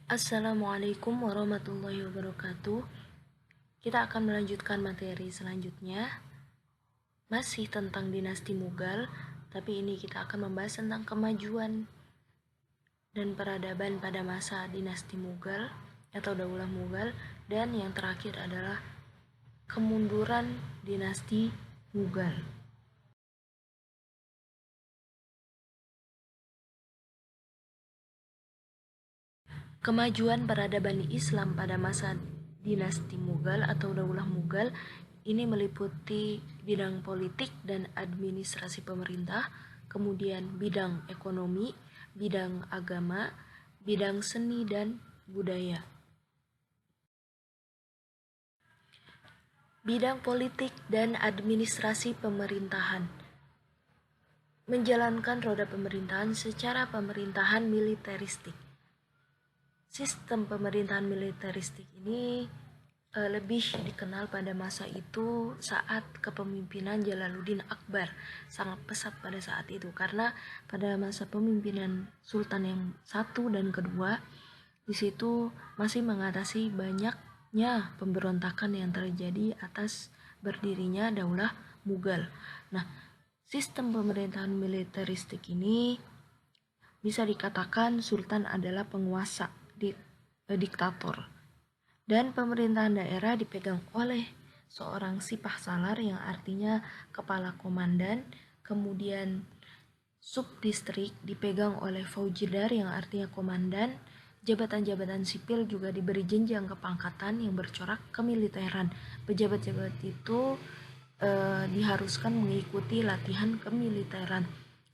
Assalamualaikum warahmatullahi wabarakatuh. Kita akan melanjutkan materi selanjutnya, masih tentang dinasti Mughal, tapi ini kita akan membahas tentang kemajuan dan peradaban pada masa dinasti Mughal atau Daulah Mughal, dan yang terakhir adalah kemunduran dinasti Mughal. Kemajuan peradaban Islam pada masa dinasti Mughal atau Daulah Mughal ini meliputi bidang politik dan administrasi pemerintah, kemudian bidang ekonomi, bidang agama, bidang seni dan budaya. Bidang politik dan administrasi pemerintahan menjalankan roda pemerintahan secara pemerintahan militeristik. Sistem pemerintahan militeristik ini lebih dikenal pada masa itu saat kepemimpinan Jalaluddin Akbar, sangat pesat pada saat itu karena pada masa pemimpinan Sultan yang satu dan kedua di situ masih mengatasi banyaknya pemberontakan yang terjadi atas berdirinya Daulah Mughal. Nah, sistem pemerintahan militeristik ini bisa dikatakan Sultan adalah penguasa diktator, dan pemerintahan daerah dipegang oleh seorang sipah salar yang artinya kepala komandan, kemudian subdistrik dipegang oleh faujidar yang artinya komandan, jabatan-jabatan sipil juga diberi jenjang kepangkatan yang bercorak kemiliteran. Pejabat-pejabat itu diharuskan mengikuti latihan kemiliteran.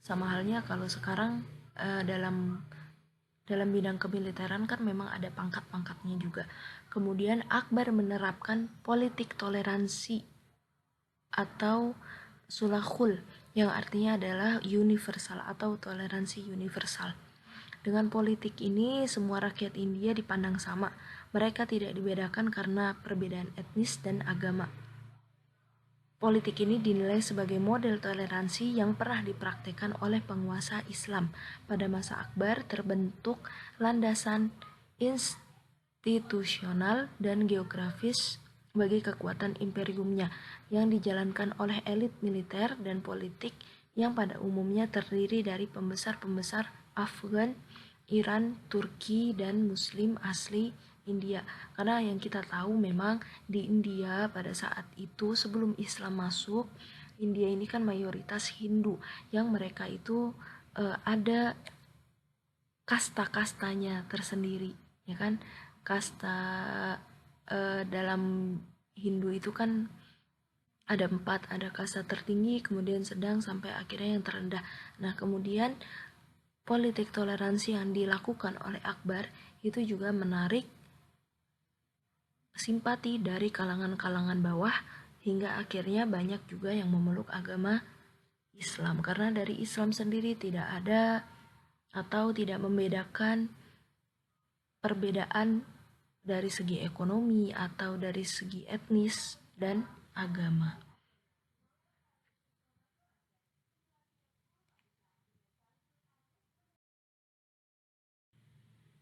Sama halnya kalau sekarang dalam bidang kemiliteran kan memang ada pangkat-pangkatnya juga. Kemudian Akbar menerapkan politik toleransi atau sulahul yang artinya adalah universal atau toleransi universal. Dengan politik ini semua rakyat India dipandang sama. Mereka tidak dibedakan karena perbedaan etnis dan agama. Politik ini dinilai sebagai model toleransi yang pernah dipraktikkan oleh penguasa Islam. Pada masa Akbar terbentuk landasan institusional dan geografis bagi kekuatan imperiumnya yang dijalankan oleh elit militer dan politik yang pada umumnya terdiri dari pembesar-pembesar Afgan, Iran, Turki, dan Muslim asli India. Karena yang kita tahu memang di India pada saat itu sebelum Islam masuk, India ini kan mayoritas Hindu yang mereka itu ada kasta-kastanya tersendiri, ya kan? Kasta dalam Hindu itu kan ada 4, ada kasta tertinggi, kemudian sedang, sampai akhirnya yang terendah. Nah, kemudian politik toleransi yang dilakukan oleh Akbar itu juga menarik simpati dari kalangan-kalangan bawah hingga akhirnya banyak juga yang memeluk agama Islam karena dari Islam sendiri tidak ada atau tidak membedakan perbedaan dari segi ekonomi atau dari segi etnis dan agama.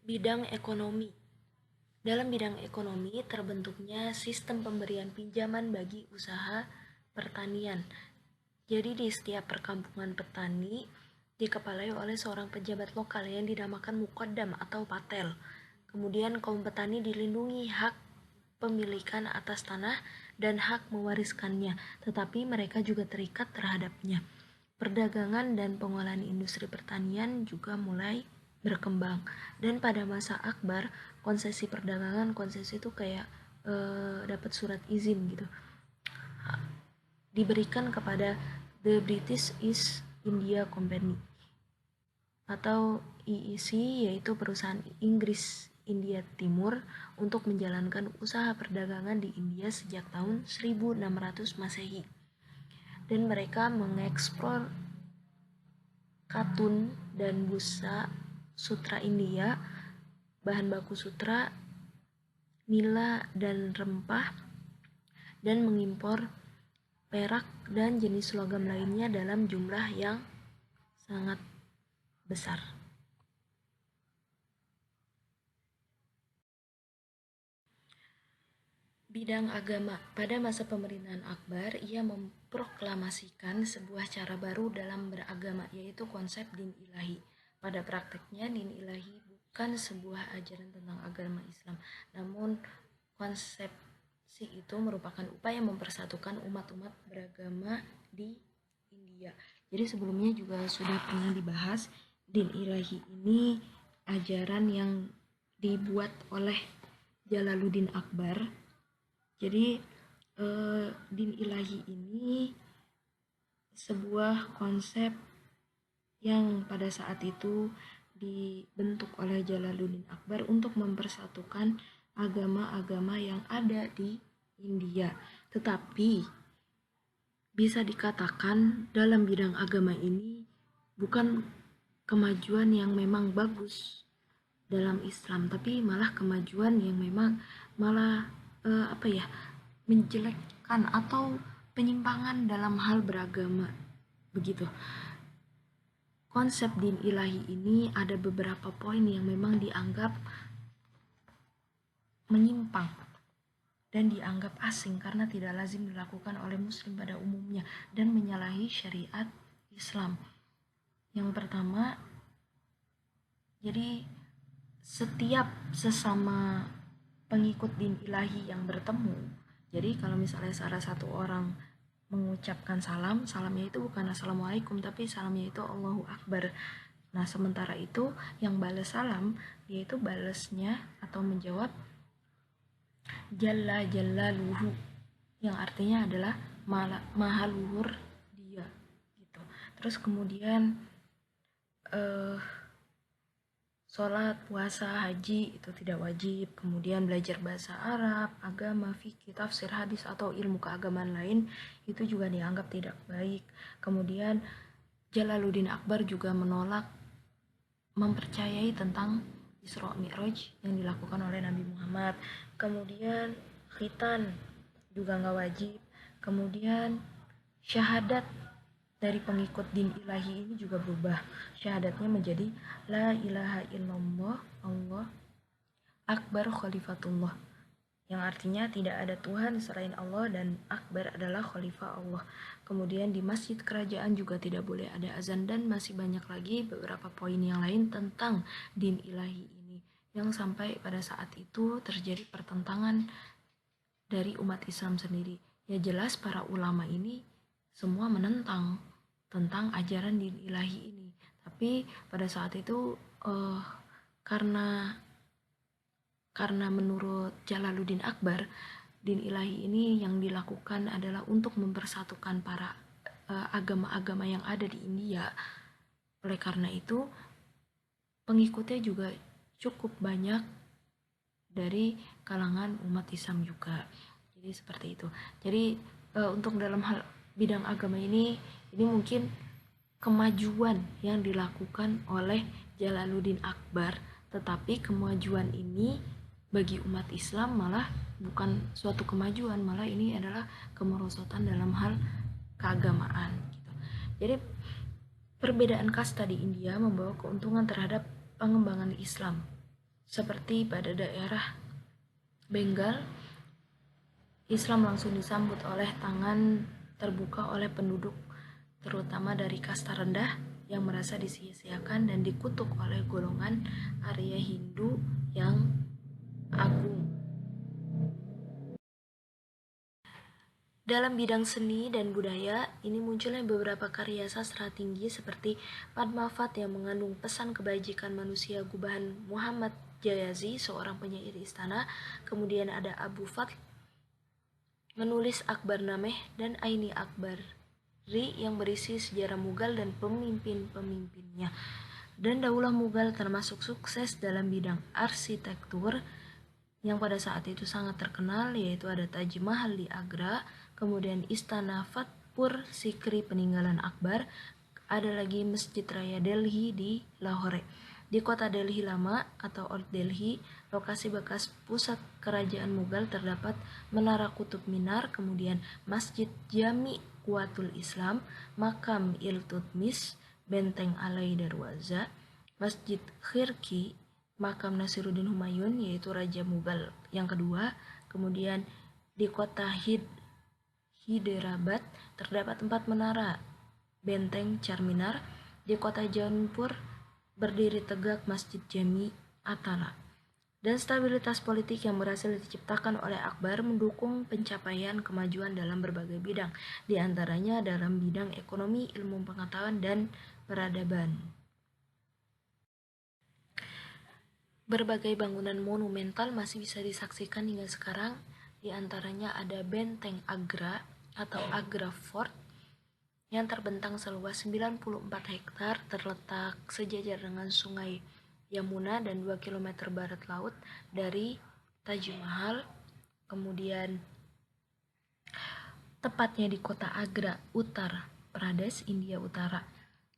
Bidang ekonomi. Dalam bidang ekonomi terbentuknya sistem pemberian pinjaman bagi usaha pertanian. Jadi di setiap perkampungan petani dikepalai oleh seorang pejabat lokal yang dinamakan muqaddam atau patel. Kemudian kaum petani dilindungi hak pemilikan atas tanah dan hak mewariskannya, tetapi mereka juga terikat terhadapnya. Perdagangan dan pengolahan industri pertanian juga mulai berkembang, dan pada masa Akbar konsesi perdagangan, konsesi itu kayak dapat surat izin gitu, diberikan kepada The British East India Company atau EEC, yaitu perusahaan Inggris India Timur, untuk menjalankan usaha perdagangan di India sejak tahun 1600 Masehi. Dan mereka mengekspor katun dan busa sutra India, bahan baku sutra, nila dan rempah, dan mengimpor perak dan jenis logam lainnya dalam jumlah yang sangat besar. bidang agama. Pada masa pemerintahan Akbar, ia memproklamasikan sebuah cara baru dalam beragama, yaitu konsep din ilahi. Pada prakteknya, din ilahi bukan sebuah ajaran tentang agama Islam, namun konsepsi itu merupakan upaya mempersatukan umat-umat beragama di India. Jadi sebelumnya juga sudah pernah dibahas, din ilahi ini ajaran yang dibuat oleh Jalaluddin Akbar. Jadi din ilahi ini sebuah konsep yang pada saat itu dibentuk oleh Jalaluddin Akbar untuk mempersatukan agama-agama yang ada di India. Tetapi bisa dikatakan dalam bidang agama ini bukan kemajuan yang memang bagus dalam Islam, tapi malah kemajuan yang memang malah menjelekkan atau penyimpangan dalam hal beragama begitu. Konsep din ilahi ini ada beberapa poin yang memang dianggap menyimpang dan dianggap asing karena tidak lazim dilakukan oleh muslim pada umumnya dan menyalahi syariat Islam. Yang pertama, jadi setiap sesama pengikut din ilahi yang bertemu, jadi kalau misalnya salah satu orang mengucapkan salam, salamnya itu bukan assalamualaikum, tapi salamnya itu Allahu Akbar. Nah, sementara itu yang balas salam, yaitu balasnya atau menjawab Jalla Jallaluhu, yang artinya adalah maha luhur dia gitu. Terus kemudian sholat, puasa, haji itu tidak wajib. Kemudian belajar bahasa Arab, agama, fikih, tafsir, hadis, atau ilmu keagamaan lain itu juga dianggap tidak baik. Kemudian Jalaluddin Akbar juga menolak mempercayai tentang Isra Mi'raj yang dilakukan oleh Nabi Muhammad. Kemudian khitan juga nggak wajib. Kemudian syahadat dari pengikut din ilahi ini juga berubah. Syahadatnya menjadi La ilaha illallah Allah Akbar Khalifatullah, yang artinya tidak ada Tuhan selain Allah dan Akbar adalah Khalifah Allah. Kemudian di masjid kerajaan juga tidak boleh ada azan dan masih banyak lagi beberapa poin yang lain tentang din ilahi ini, yang sampai pada saat itu terjadi pertentangan dari umat Islam sendiri. Ya jelas para ulama ini semua menentang tentang ajaran din ilahi ini. Tapi pada saat itu karena menurut Jalaluddin Akbar, din ilahi ini yang dilakukan adalah untuk mempersatukan para agama-agama yang ada di India. Oleh karena itu, pengikutnya juga cukup banyak dari kalangan umat Islam juga. Jadi seperti itu. Jadi untuk dalam hal bidang agama ini mungkin kemajuan yang dilakukan oleh Jalaluddin Akbar, tetapi kemajuan ini bagi umat Islam malah bukan suatu kemajuan, malah ini adalah kemerosotan dalam hal keagamaan gitu. Jadi perbedaan kasta di India membawa keuntungan terhadap pengembangan Islam. Seperti pada daerah Bengal, Islam langsung disambut oleh tangan terbuka oleh penduduk, terutama dari kasta rendah yang merasa disia-siakan dan dikutuk oleh golongan Arya Hindu yang agung. Dalam bidang seni dan budaya, ini munculnya beberapa karya sastra tinggi seperti Padmavat yang mengandung pesan kebajikan manusia gubahan Muhammad Jayazi, seorang penyair istana. Kemudian ada Abu Fath menulis Akbarnameh dan Aini Akbari yang berisi sejarah Mughal dan pemimpin-pemimpinnya. Dan Daulah Mughal termasuk sukses dalam bidang arsitektur yang pada saat itu sangat terkenal, yaitu ada Taj Mahal di Agra, kemudian Istana Fatpur Sikri peninggalan Akbar, ada lagi Masjid Raya Delhi di Lahore. Di kota Delhi lama atau Old Delhi, lokasi bekas pusat kerajaan Mughal, terdapat Menara Kutub Minar, kemudian Masjid Jami Quwatul Islam, Makam Iltutmis, Benteng Alai Darwaza, Masjid Khirki, Makam Nasiruddin Humayun yaitu Raja Mughal yang kedua, kemudian Di kota Hyderabad terdapat 4 menara benteng Charminar. Di kota Jaunpur berdiri tegak Masjid Jami Atara. Dan stabilitas politik yang berhasil diciptakan oleh Akbar mendukung pencapaian kemajuan dalam berbagai bidang, di antaranya dalam bidang ekonomi, ilmu pengetahuan, dan peradaban. Berbagai bangunan monumental masih bisa disaksikan hingga sekarang, di antaranya ada Benteng Agra atau Agra Fort yang terbentang seluas 94 hektar, terletak sejajar dengan Sungai Yamuna dan 2 km barat laut dari Taj Mahal. Kemudian tepatnya di kota Agra, Uttar Pradesh, India Utara.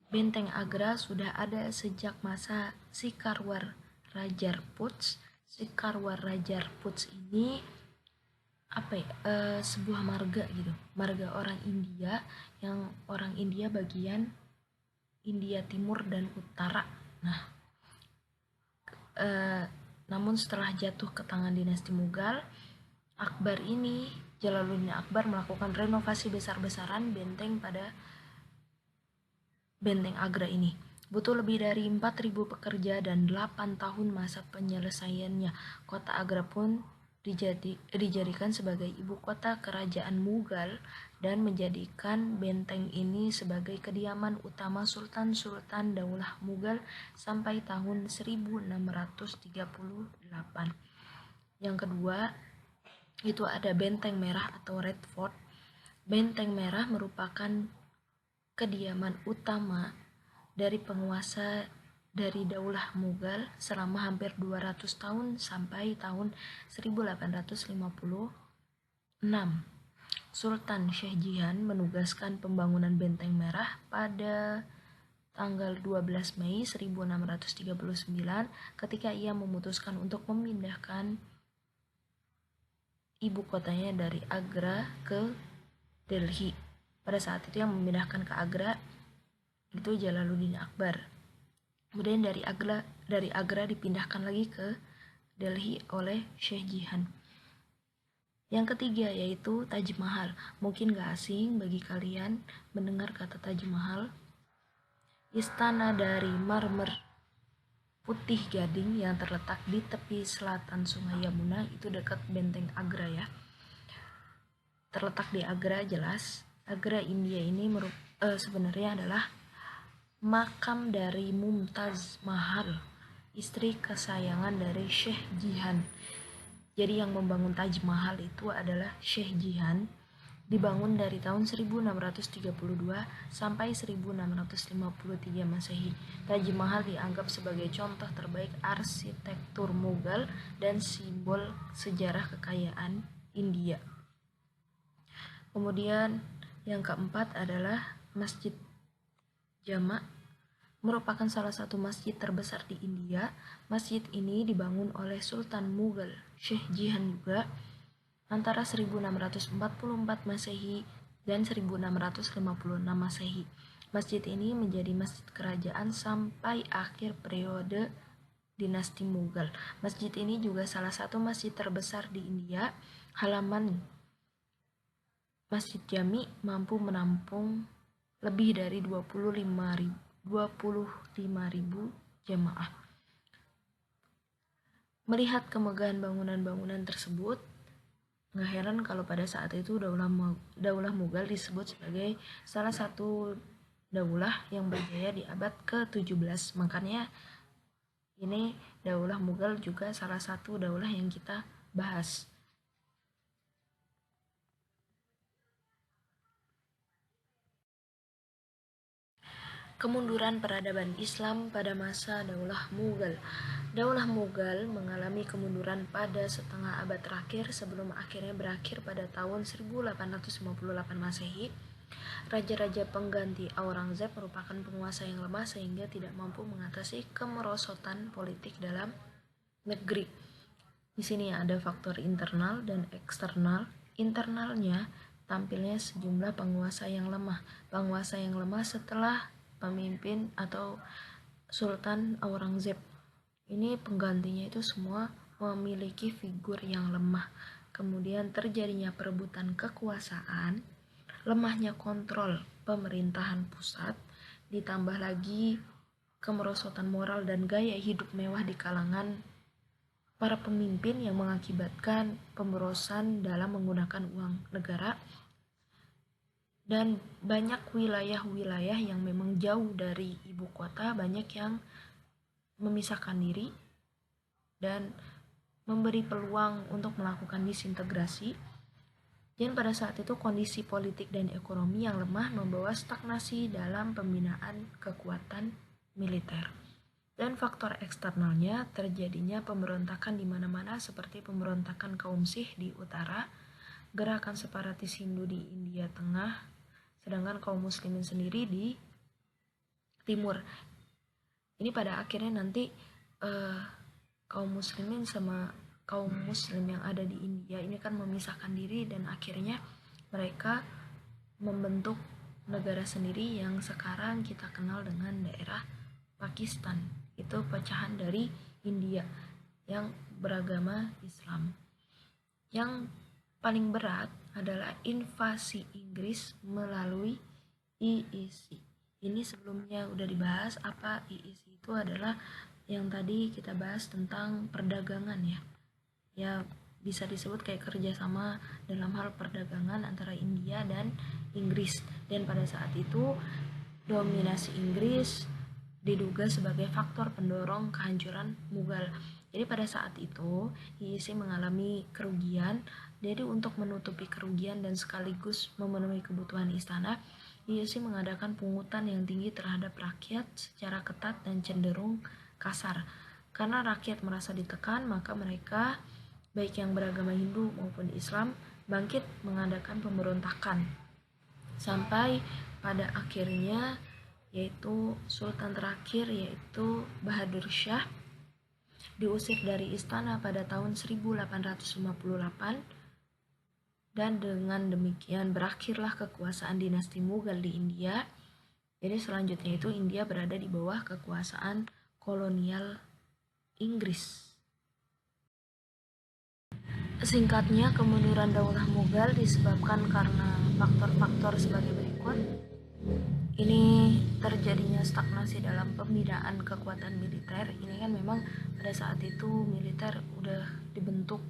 Benteng Agra sudah ada sejak masa Sikarwar Rajarputs. Sikarwar Rajarputs ini sebuah marga gitu, marga orang India, yang orang India bagian India Timur dan Utara. Namun setelah jatuh ke tangan dinasti Mughal, Jalaluddin Akbar melakukan renovasi besar-besaran benteng Benteng Agra ini. Butuh lebih dari 4.000 pekerja dan 8 tahun masa penyelesaiannya. Kota Agra pun dijadikan sebagai ibu kota kerajaan Mughal dan menjadikan benteng ini sebagai kediaman utama Sultan-Sultan Daulah Mughal sampai tahun 1638. Yang kedua, itu ada Benteng Merah atau Red Fort. Benteng Merah merupakan kediaman utama dari penguasa dari Daulah Mughal selama hampir 200 tahun sampai tahun 1856. Sultan Syekh Jihan menugaskan pembangunan Benteng Merah pada tanggal 12 Mei 1639 ketika ia memutuskan untuk memindahkan ibu kotanya dari Agra ke Delhi. Pada saat itu yang memindahkan ke Agra itu Jalaluddin Akbar. Kemudian dari Agra dipindahkan lagi ke Delhi oleh Syekh Jihan. Yang ketiga yaitu Taj Mahal. Mungkin gak asing bagi kalian mendengar kata Taj Mahal. Istana dari marmer putih gading yang terletak di tepi selatan Sungai Yamuna, itu dekat Benteng Agra ya. Terletak di Agra jelas. Agra India ini sebenarnya adalah makam dari Mumtaz Mahal, istri kesayangan dari Syekh Jihan. Jadi yang membangun Taj Mahal itu adalah Syekh Jihan. Dibangun dari tahun 1632 sampai 1653 Masehi. Taj Mahal dianggap sebagai contoh terbaik arsitektur Mughal dan simbol sejarah kekayaan India. Kemudian yang keempat adalah Masjid Jama, merupakan salah satu masjid terbesar di India. Masjid ini dibangun oleh Sultan Mughal Syekh Jihan juga antara 1644 Masehi dan 1656 Masehi. Masjid ini menjadi masjid kerajaan sampai akhir periode dinasti Mughal. Masjid ini juga salah satu masjid terbesar di India. Halaman Masjid Jami mampu menampung lebih dari 25.000 jemaah. Melihat kemegahan bangunan-bangunan tersebut, nggak heran kalau pada saat itu Daulah Mughal disebut sebagai salah satu daulah yang berjaya di abad ke-17. Makanya ini Daulah Mughal juga salah satu daulah yang kita bahas. Kemunduran peradaban Islam pada masa Daulah Mughal. Daulah Mughal mengalami kemunduran pada setengah abad terakhir sebelum akhirnya berakhir pada tahun 1858 Masehi. Raja-raja pengganti Aurangzeb merupakan penguasa yang lemah sehingga tidak mampu mengatasi kemerosotan politik dalam negeri. Di sini ada faktor internal dan eksternal. Internalnya tampilnya sejumlah penguasa yang lemah. Penguasa yang lemah setelah pemimpin atau Sultan Aurangzeb. Ini penggantinya itu semua memiliki figur yang lemah. kemudian terjadinya perebutan kekuasaan, lemahnya kontrol pemerintahan pusat, ditambah lagi kemerosotan moral dan gaya hidup mewah di kalangan para pemimpin yang mengakibatkan pemborosan dalam menggunakan uang negara, dan banyak wilayah-wilayah yang memang jauh dari ibu kota, banyak yang memisahkan diri dan memberi peluang untuk melakukan disintegrasi. Dan pada saat itu kondisi politik dan ekonomi yang lemah membawa stagnasi dalam pembinaan kekuatan militer. Dan faktor eksternalnya terjadinya pemberontakan di mana-mana seperti pemberontakan kaum Sikh di utara, gerakan separatis Hindu di India Tengah, sedangkan kaum muslimin sendiri di timur. Ini pada akhirnya nanti kaum muslimin sama kaum muslim yang ada di India ini kan memisahkan diri, dan akhirnya mereka membentuk negara sendiri yang sekarang kita kenal dengan daerah Pakistan. Itu pecahan dari India yang beragama Islam. Yang paling berat adalah invasi Inggris melalui EEC. Ini sebelumnya udah dibahas. Apa EEC itu adalah yang tadi kita bahas tentang perdagangan ya. Ya bisa disebut kayak kerjasama dalam hal perdagangan antara India dan Inggris. Dan pada saat itu dominasi Inggris diduga sebagai faktor pendorong kehancuran Mughal. Jadi pada saat itu IIC mengalami kerugian. Jadi untuk menutupi kerugian dan sekaligus memenuhi kebutuhan istana, IIC mengadakan pungutan yang tinggi terhadap rakyat secara ketat dan cenderung kasar. Karena rakyat merasa ditekan, maka mereka baik yang beragama Hindu maupun Islam bangkit mengadakan pemberontakan. Sampai pada akhirnya yaitu sultan terakhir yaitu Bahadur Shah diusir dari istana pada tahun 1858, dan dengan demikian berakhirlah kekuasaan dinasti Mughal di India. Jadi selanjutnya itu India berada di bawah kekuasaan kolonial Inggris. Singkatnya, kemunduran Daulah Mughal disebabkan karena faktor-faktor sebagai berikut. Ini terjadinya stagnasi dalam pembinaan kekuatan militer. Ini kan memang pada saat itu militer udah dibentuk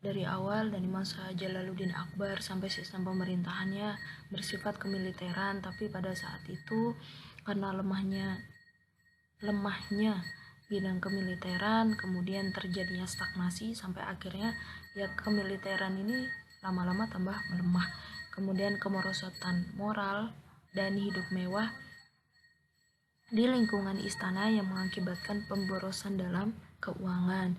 dari awal, dari masa Jalaluddin Akbar sampai sistem pemerintahannya bersifat kemiliteran, tapi pada saat itu karena lemahnya bidang kemiliteran, kemudian terjadinya stagnasi sampai akhirnya ya kemiliteran ini lama-lama tambah melemah. Kemudian kemerosotan moral dan hidup mewah di lingkungan istana yang mengakibatkan pemborosan dalam keuangan.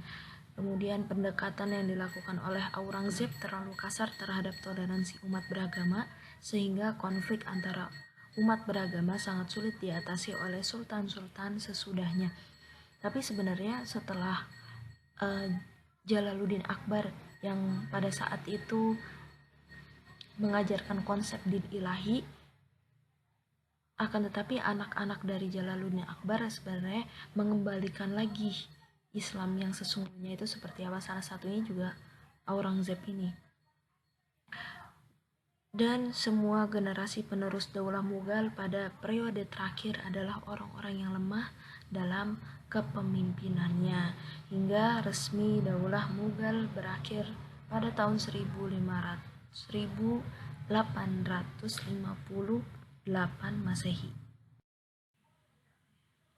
Kemudian pendekatan yang dilakukan oleh Aurangzeb terlalu kasar terhadap toleransi umat beragama, sehingga konflik antara umat beragama sangat sulit diatasi oleh sultan-sultan sesudahnya. Tapi sebenarnya setelah Jalaluddin Akbar yang pada saat itu mengajarkan konsep din ilahi, akan tetapi anak-anak dari Jalaluddin Akbar sebenarnya mengembalikan lagi Islam yang sesungguhnya itu seperti apa. Salah satunya juga Aurangzeb ini. Dan semua generasi penerus Daulah Mughal pada periode terakhir adalah orang-orang yang lemah dalam kepemimpinannya, hingga resmi Daulah Mughal berakhir pada tahun 1858 Masehi.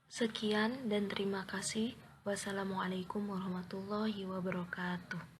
Sekian dan terima kasih. Wassalamualaikum warahmatullahi wabarakatuh.